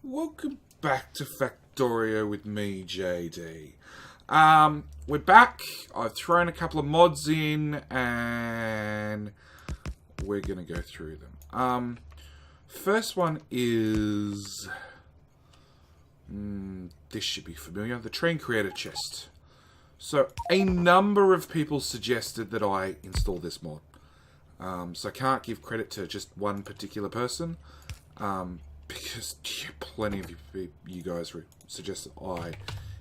Welcome back to Factorio with me, JD. We're back. I've thrown a couple of mods in and we're going to go through them. First one is... this should be familiar. The Train Creator Chest. So, a number of people suggested that I install this mod. So I can't give credit to just one particular person. Because plenty of you guys suggested I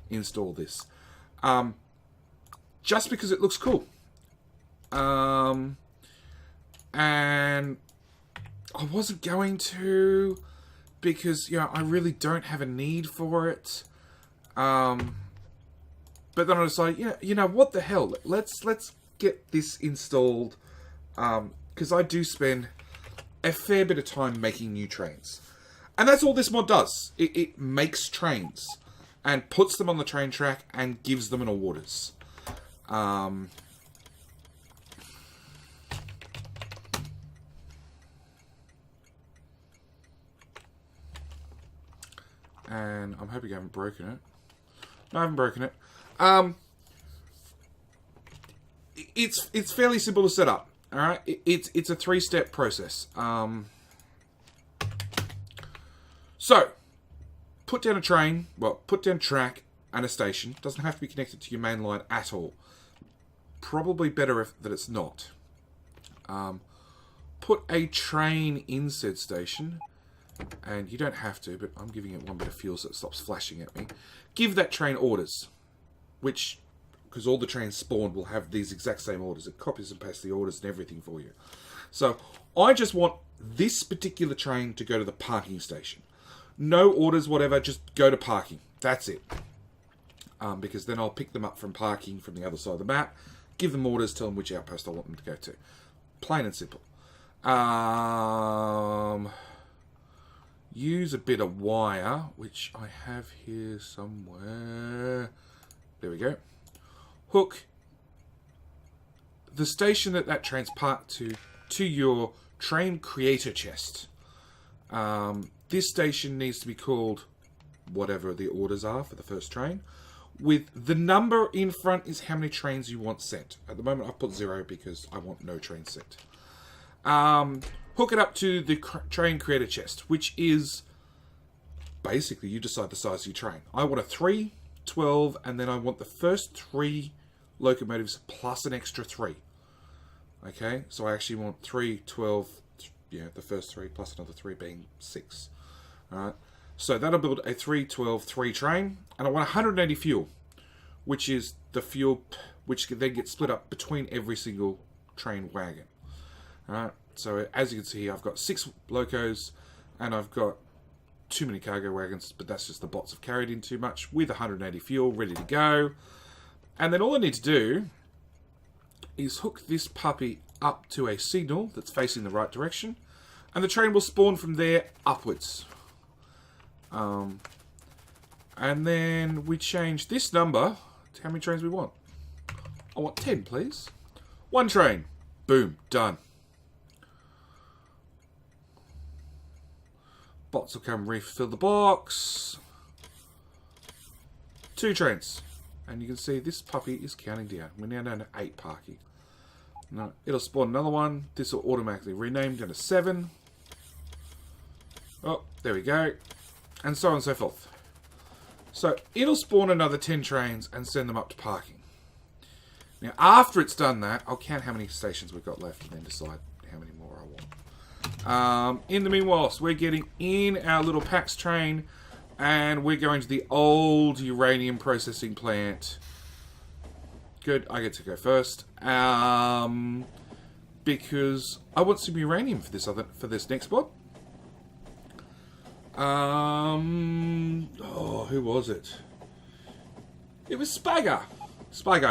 install this. Just because it looks cool. And I wasn't going to, because, you know, I really don't have a need for it. But then I decided, you know, what the hell? Let's get this installed. Because I do spend a fair bit of time making new trains. And that's all this mod does. It makes trains and puts them on the train track and gives them an orders. And I'm hoping I haven't broken it. No, I haven't broken it. It's fairly simple to set up. All right, it's a 3-step process. So, put down a train, well, put down track and a station. Doesn't have to be connected to your main line at all. Probably better that it's not. Put a train in said station, and you don't have to, but I'm giving it one bit of fuel so it stops flashing at me. Give that train orders, which, because all the trains spawned will have these exact same orders. It copies and pastes the orders and everything for you. So, I just want this particular train to go to the parking station. No orders, whatever, just go to parking. That's it. Because then I'll pick them up from parking from the other side of the map, give them orders, tell them which outpost I want them to go to. Plain and simple. Use a bit of wire, which I have here somewhere. There we go. Hook the station that train's parked to your train creator chest. This station needs to be called whatever the orders are for the first train. With the number in front is how many trains you want sent. At the moment I've put 0 because I want no trains sent. Hook it up to the train creator chest, which is basically you decide the size of your train. I want a 3, 12, and then I want the first 3 locomotives plus an extra 3. Okay, so I actually want 3, 12, yeah, the first 3 plus another 3 being 6. Alright, so that'll build a 3, 12, 3 train, and I want 180 fuel, which is the fuel which then gets split up between every single train wagon. Alright, so as you can see here, I've got 6 locos, and I've got too many cargo wagons, but that's just the bots have carried in too much, with 180 fuel ready to go. And then all I need to do is hook this puppy up to a signal that's facing the right direction, and the train will spawn from there upwards. And then we change this number to how many trains we want. I want 10, please. 1 train. Boom. Done. Bots will come refill the box. 2 trains. And you can see this puppy is counting down. We're now down to 8 parking. No, it'll spawn another one. This will automatically rename down to 7. Oh, there we go. And so on and so forth. So it'll spawn another 10 trains and send them up to parking. Now, after it's done that, I'll count how many stations we've got left and then decide how many more I want. In the meanwhile, so we're getting in our little PAX train, and we're going to the old uranium processing plant. Good, I get to go first. Because I want some uranium for this next mod. Oh, who was it? It was Spagger,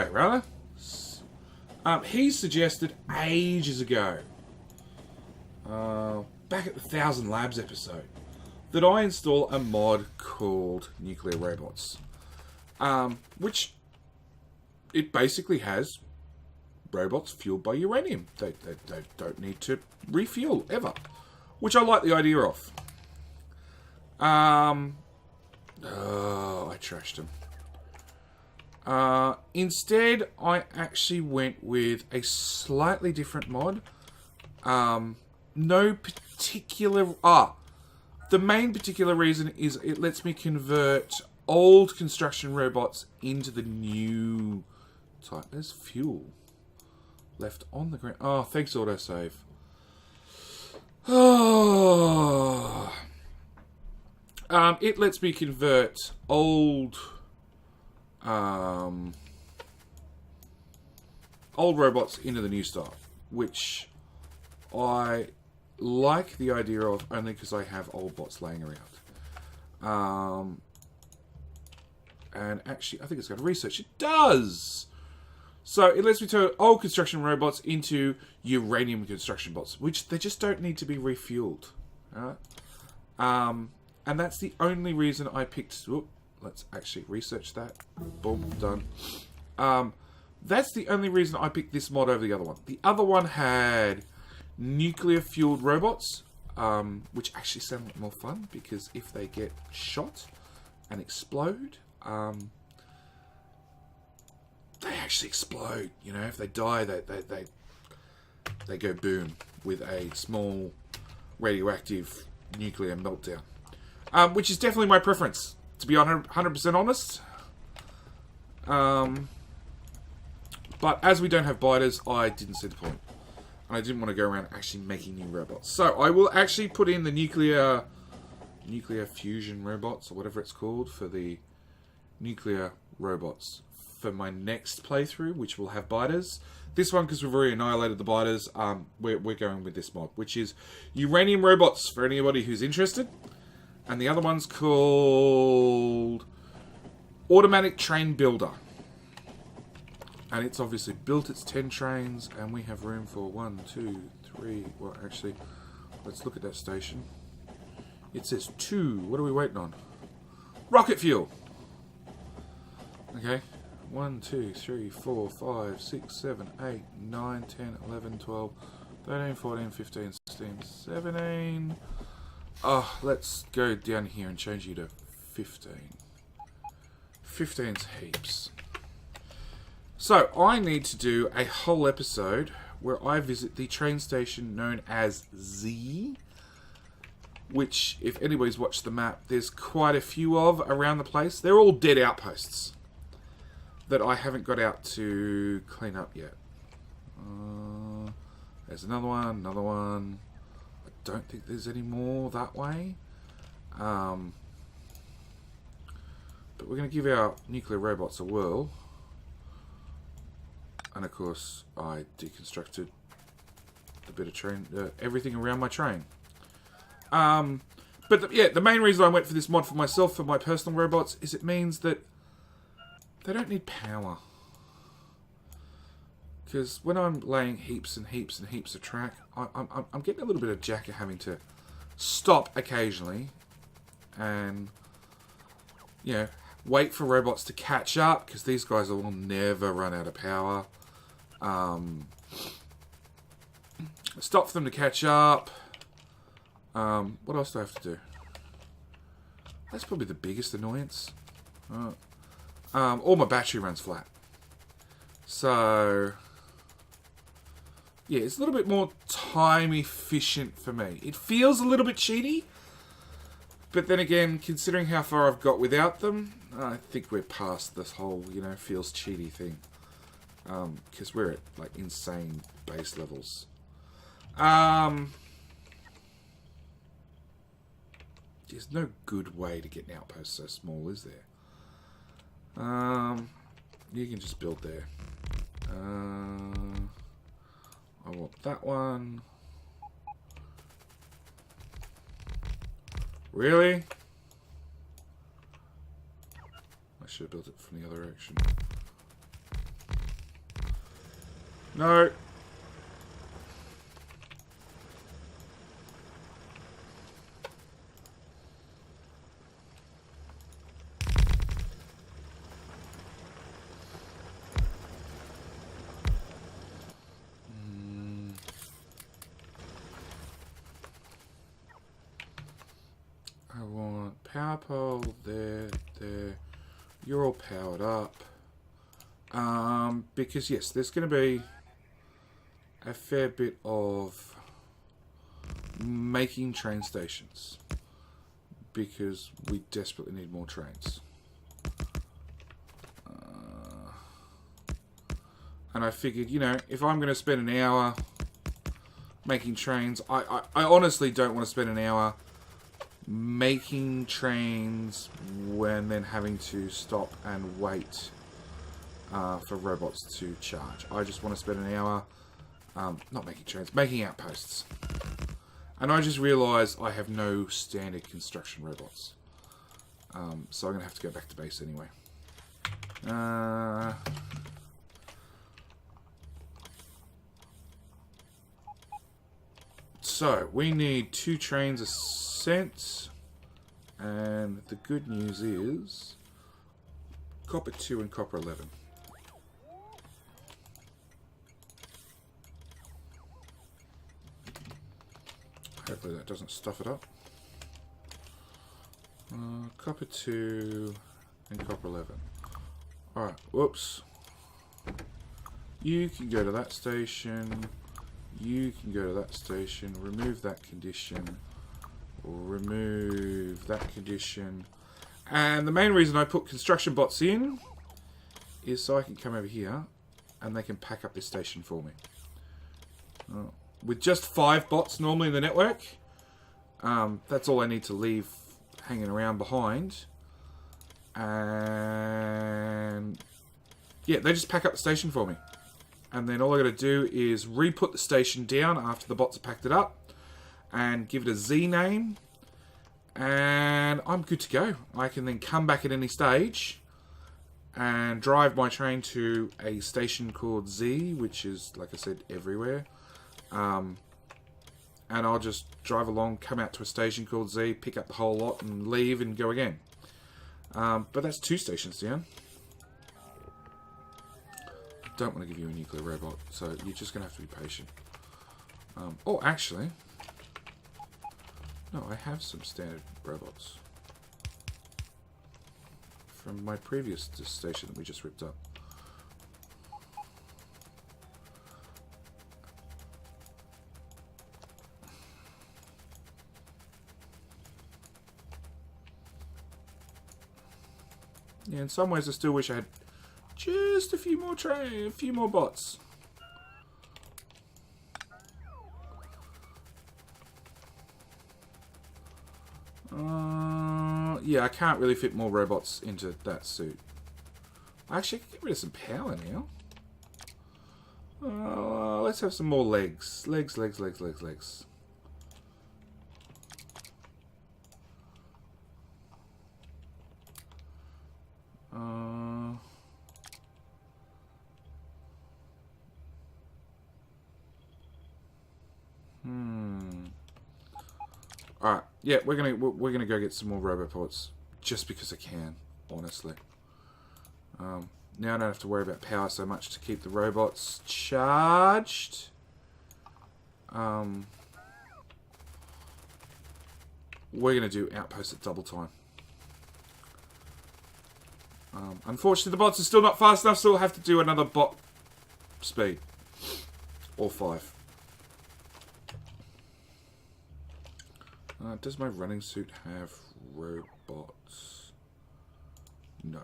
rather. He suggested ages ago, back at the 1000 Labs episode, that I install a mod called Nuclear Robots, which it basically has robots fueled by uranium. They don't need to refuel ever, which I like the idea of. Oh, I trashed him. Instead, I actually went with a slightly different mod. No particular... the main particular reason is it lets me convert old construction robots into the new type. There's fuel left on the ground. Oh, thanks, autosave. Oh. It lets me convert old robots into the new style, which I like the idea of only because I have old bots laying around. And actually, I think it's got research. It does! So it lets me turn old construction robots into uranium construction bots, which they just don't need to be refueled. Alright? And that's the only reason I picked... Whoop, let's actually research that. Boom, done. That's the only reason I picked this mod over the other one. The other one had nuclear-fueled robots, which actually sound like more fun, because if they get shot and explode, they actually explode. You know, if they die, they go boom with a small radioactive nuclear meltdown. Which is definitely my preference, to be 100% honest. But as we don't have biters, I didn't see the point. And I didn't want to go around actually making new robots. So I will actually put in the nuclear fusion robots, or whatever it's called, for the nuclear robots for my next playthrough, which will have biters. This one, because we've already annihilated the biters, we're going with this mod, which is uranium robots, for anybody who's interested. And the other one's called Automatic Train Builder. And it's obviously built its 10 trains, and we have room for 1, 2, 3... Well, actually, let's look at that station. It says 2. What are we waiting on? Rocket fuel! Okay. 1, 2, 3, 4, 5, 6, 7, 8, 9, 10, 11, 12, 13, 14, 15, 16, 17... Oh, let's go down here and change you to 15. 15's heaps. So, I need to do a whole episode where I visit the train station known as Z, which, if anybody's watched the map, there's quite a few of around the place. They're all dead outposts that I haven't got out to clean up yet. There's another one. I don't think there's any more that way. But we're going to give our nuclear robots a whirl. And of course, I deconstructed a bit of train, everything around my train. But the main reason I went for this mod for myself, for my personal robots, is it means that they don't need power. Because when I'm laying heaps and heaps and heaps of track, I'm getting a little bit of jack of having to stop occasionally and, you know, wait for robots to catch up, because these guys will never run out of power. Stop for them to catch up. What else do I have to do? That's probably the biggest annoyance. All my battery runs flat. So, yeah, it's a little bit more time efficient for me. It feels a little bit cheaty. But then again, considering how far I've got without them, I think we're past this whole, you know, feels cheaty thing. Because we're at, like, insane base levels. There's no good way to get an outpost so small, is there? You can just build there. I want that one. Really? I should have built it from the other direction. No. I want want power pole there, there. You're all powered up. Because yes, there's going to be a fair bit of making train stations. Because we desperately need more trains. And I figured, you know, if I'm going to spend an hour making trains, I honestly don't want to spend an hour making trains when then having to stop and wait for robots to charge. I just want to spend an hour, not making trains, making outposts. And I just realised I have no standard construction robots. So I'm going to have to go back to base anyway. So, we need 2 trains a cent. And the good news is copper 2 and copper 11. Hopefully that doesn't stuff it up. Copper 2 and copper 11. Alright, whoops. You can go to that station. You can go to that station. Remove that condition. Remove that condition. And the main reason I put construction bots in is so I can come over here and they can pack up this station for me. With just 5 bots normally in the network, that's all I need to leave hanging around behind. And yeah, they just pack up the station for me. And then all I got to do is re-put the station down after the bots have packed it up and give it a Z name. And I'm good to go. I can then come back at any stage and drive my train to a station called Z, which is, like I said, everywhere. And I'll just drive along, come out to a station called Z, pick up the whole lot and leave and go again. But that's 2 stations down. Don't want to give you a nuclear robot, so you're just going to have to be patient. Oh, actually, no, I have some standard robots from my previous station that we just ripped up. Yeah, in some ways I still wish I had just a few more bots. Yeah, I can't really fit more robots into that suit. Actually, I can get rid of some power now. Let's have some more legs. Legs. Alright, yeah, we're gonna go get some more roboports just because I can, honestly. Now I don't have to worry about power so much to keep the robots charged. We're gonna do outposts at double time. Unfortunately, the bots are still not fast enough, so we'll have to do another bot speed. Or 5. Does my running suit have robots? No.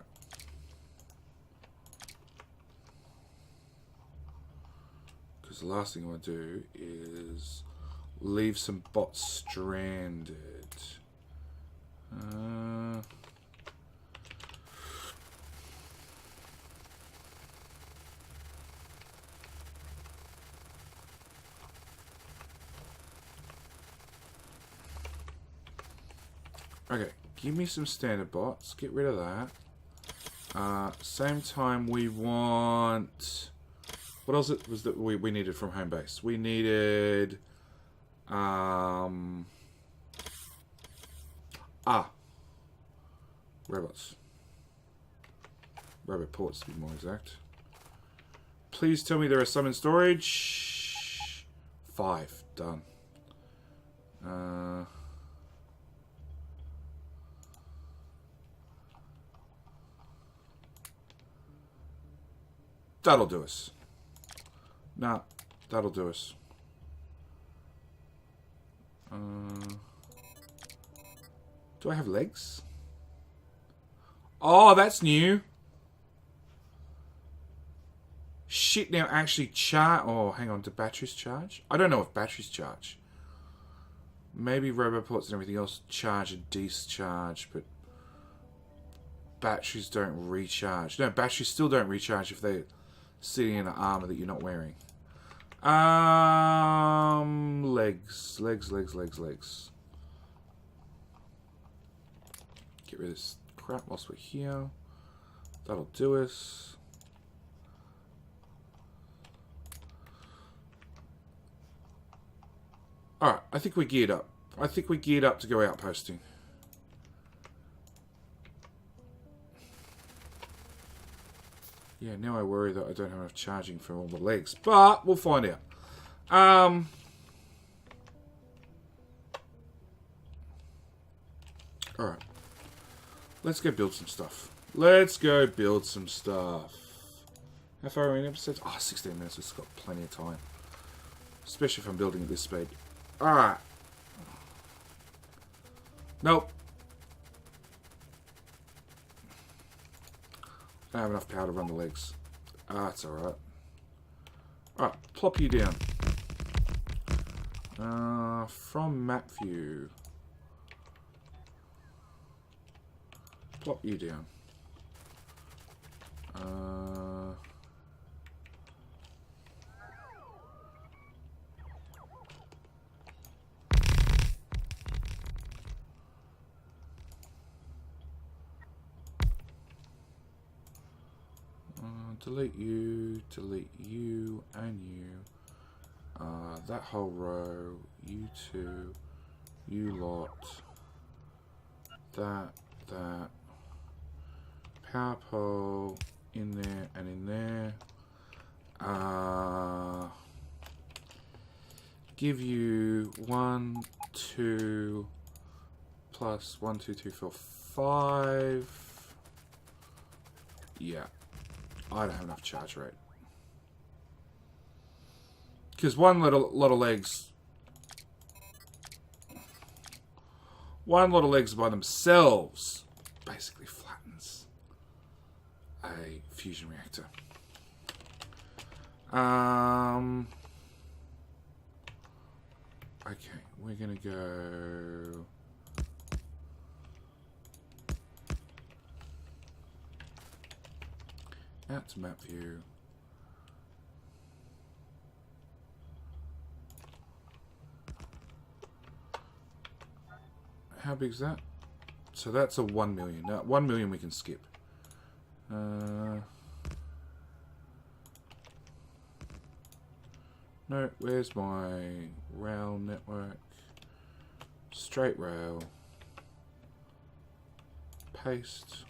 Because the last thing I want to do is leave some bots stranded. Okay, give me some standard bots. Get rid of that. Same time we want... What else was that we needed from home base? We needed... robots. Robot ports, to be more exact. Please tell me there are some in storage. 5. Done. That'll do us. Nah, that'll do us. Do I have legs? Oh, that's new. Shit, now actually charge. Oh, hang on. Do batteries charge? I don't know if batteries charge. Maybe roboports and everything else charge and discharge, but batteries don't recharge. No, batteries still don't recharge if they're sitting in an armor that you're not wearing. Legs. Get rid of this crap whilst we're here. That'll do us. Alright, I think we're geared up. I think we're geared up to go outposting. Yeah, now I worry that I don't have enough charging for all the legs. But we'll find out. Alright. Let's go build some stuff. Let's go build some stuff. How far are we in episodes? Oh, 16 minutes. It's got plenty of time. Especially if I'm building at this speed. Alright. Nope. I don't have enough power to run the legs. That's alright. Alright, plop you down. From map view. Plop you down. Delete you, and you. That whole row, you two, you lot. That. Power pole in there and in there. Give you 1, 2, plus 1, 2, 3, 4, 5. Yeah. I don't have enough charge rate. Because one lot of legs by themselves basically flattens a fusion reactor. Okay, we're gonna go. Out to map view. How big is that? So that's a 1 million. Now 1 million we can skip. No, where's my rail network? Straight rail. Paste.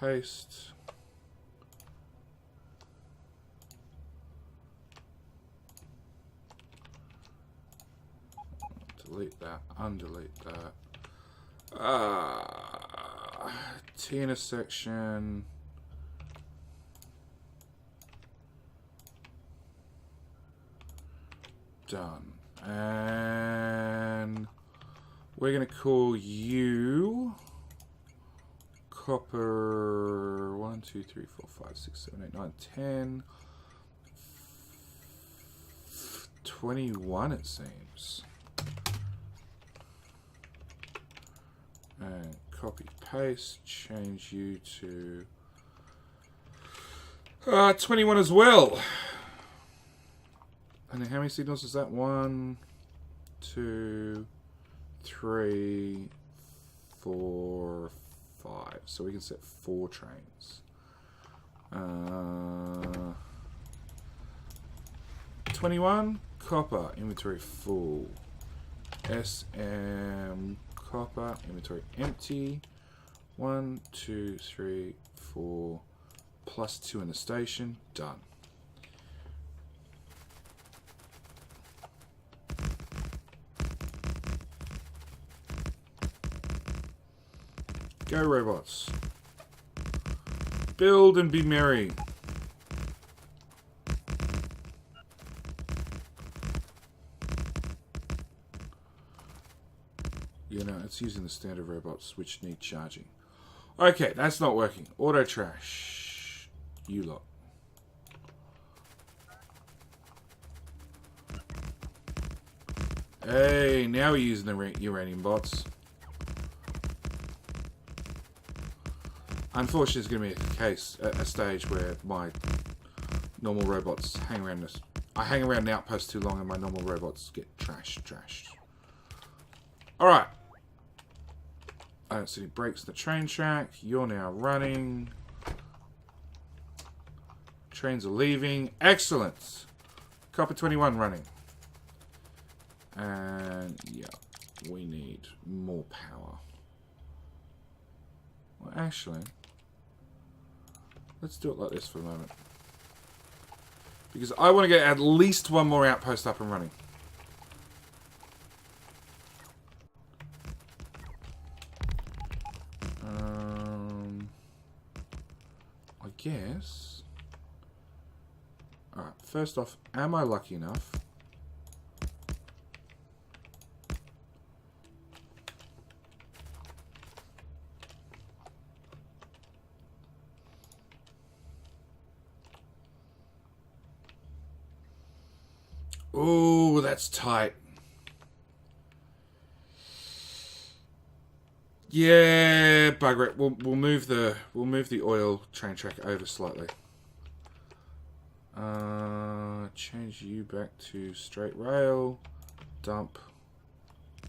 Paste. Delete that, undelete that. T intersection. Done. And we're going to call you copper 1, 2, 3, 4, 5, 6, 7, 8, 9, 10. 21 it seems. And copy paste, change you to 21 as well. And then how many signals is that? 1, 2, 3, 4, 5. So we can set 4 trains. 21 copper inventory full. SM copper inventory empty. 1, 2, 3, 4 +2 in the station. Done. Go robots. Build and be merry. You know, it's using the standard robots which need charging. Okay, that's not working. Auto trash. You lot. Hey, now we're using the uranium bots. Unfortunately, it's going to be a stage where my normal robots hang around this. I hang around the outpost too long and my normal robots get trashed. Alright. I don't see any brakes in the train track. You're now running. Trains are leaving. Excellent. Copper 21 running. And yeah, we need more power. Well, actually, let's do it like this for a moment. Because I want to get at least one more outpost up and running. I guess. Alright, first off, am I lucky enough? Oh, that's tight. Yeah, bugger it. We'll move the oil train track over slightly. Change you back to straight rail. Dump.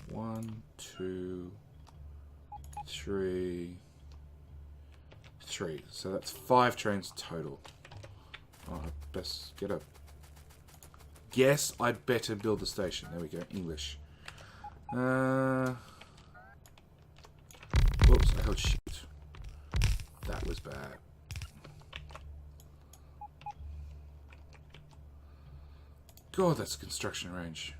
1, 2, 3. So that's 5 trains total. Oh, I best get a. Guess I'd better build the station. There we go. English. Whoops, I held shift. That was bad. God, that's construction range.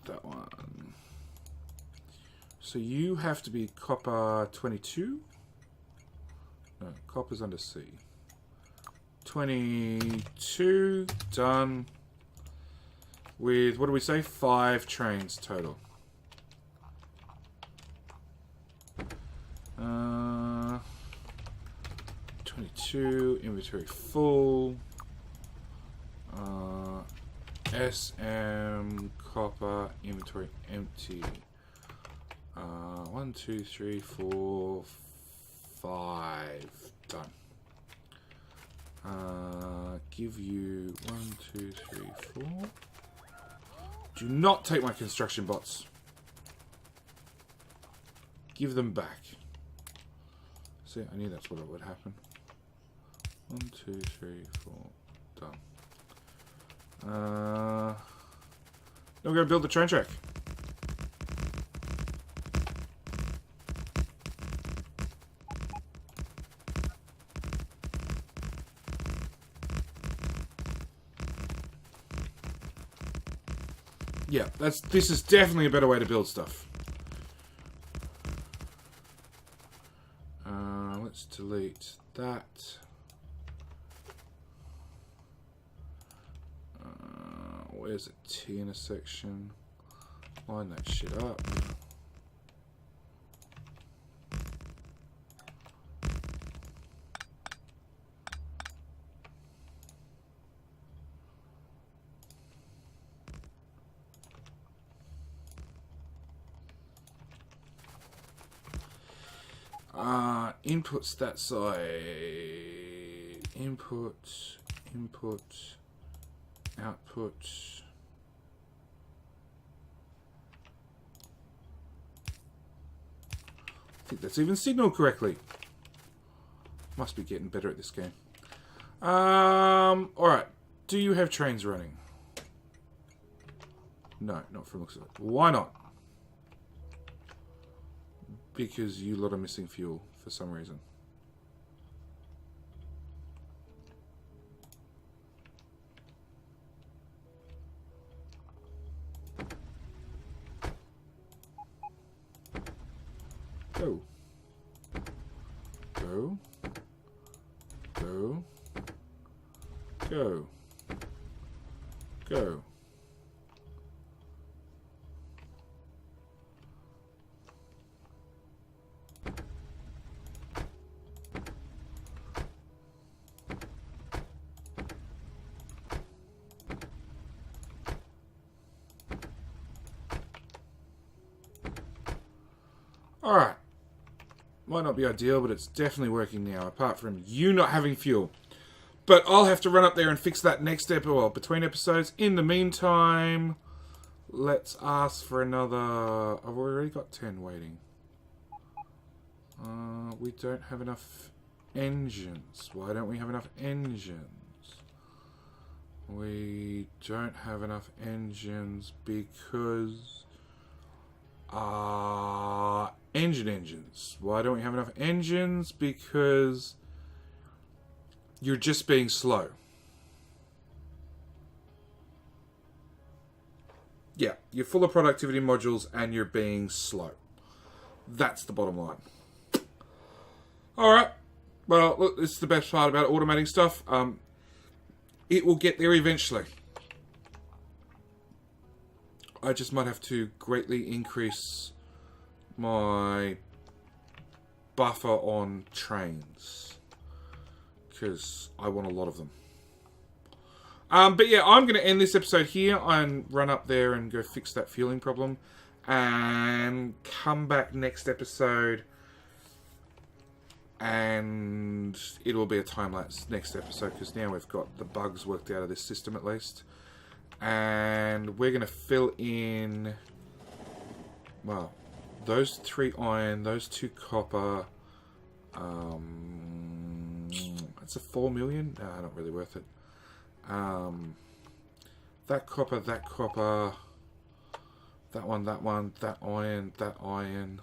That one. So you have to be copper 22? No, copper's under C. 22, done. With, what do we say? 5 trains total. 22, inventory full. SM, copper, inventory empty. 1, 2, 3, 4, 5. Done. Give you 1, 2, 3, 4. Do not take my construction bots. Give them back. See, I knew that's what would happen. 1, 2, 3, 4. Done. Now we're going to build the train track. Yeah, this is definitely a better way to build stuff. Let's delete that. Where's a T in a section? Line that shit up. Inputs that side. Input, output. think that's even signaled correctly. Must be getting better at this game. Alright. Do you have trains running? No, not from looks of it. Why not? Because you lot are missing fuel for some reason. Go. Go. Go. Go. Go. Alright. Might not be ideal, but it's definitely working now, apart from you not having fuel. But I'll have to run up there and fix that next episode, well, between episodes. In the meantime, let's ask for another... I've already got 10 waiting. We don't have enough engines. Why don't we have enough engines? We don't have enough engines because... engines. Why don't we have enough engines? Because you're just being slow. Yeah, you're full of productivity modules and you're being slow. That's the bottom line. Alright. Well, look, this is the best part about automating stuff. It will get there eventually. I just might have to greatly increase my buffer on trains, because I want a lot of them. But yeah, I'm going to end this episode here and run up there and go fix that fueling problem, and come back next episode, and it will be a time-lapse next episode, because now we've got the bugs worked out of this system at least. And we're going to fill in, well, those 3 iron, those 2 copper. It's a 4 million? Nah, not really worth it. That copper, that one, that iron.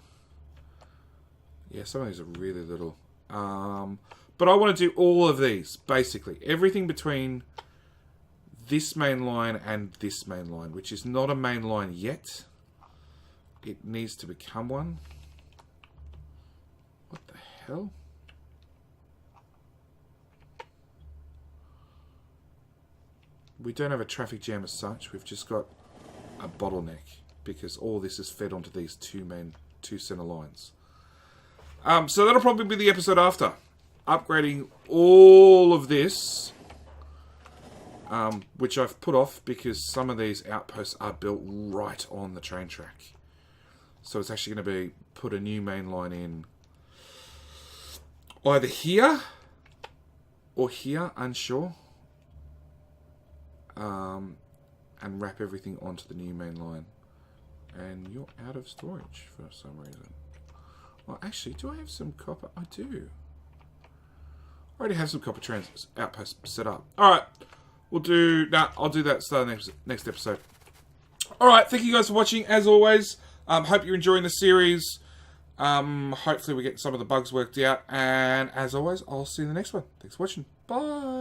Yeah, some of these are really little. But I want to do all of these, basically. Everything between this main line and this main line, which is not a main line yet. It needs to become one. What the hell? We don't have a traffic jam as such. We've just got a bottleneck because all this is fed onto these two center lines. So that'll probably be the episode after. Upgrading all of this. Which I've put off because some of these outposts are built right on the train track. So it's actually going to be put a new main line in either here or here, unsure. And wrap everything onto the new main line. And you're out of storage for some reason. Well, actually, do I have some copper? I do. I already have some copper outposts set up. Alright. We'll do that. I'll do that start of next episode. Alright, thank you guys for watching as always. Hope you're enjoying the series. Hopefully we get some of the bugs worked out. And as always, I'll see you in the next one. Thanks for watching. Bye.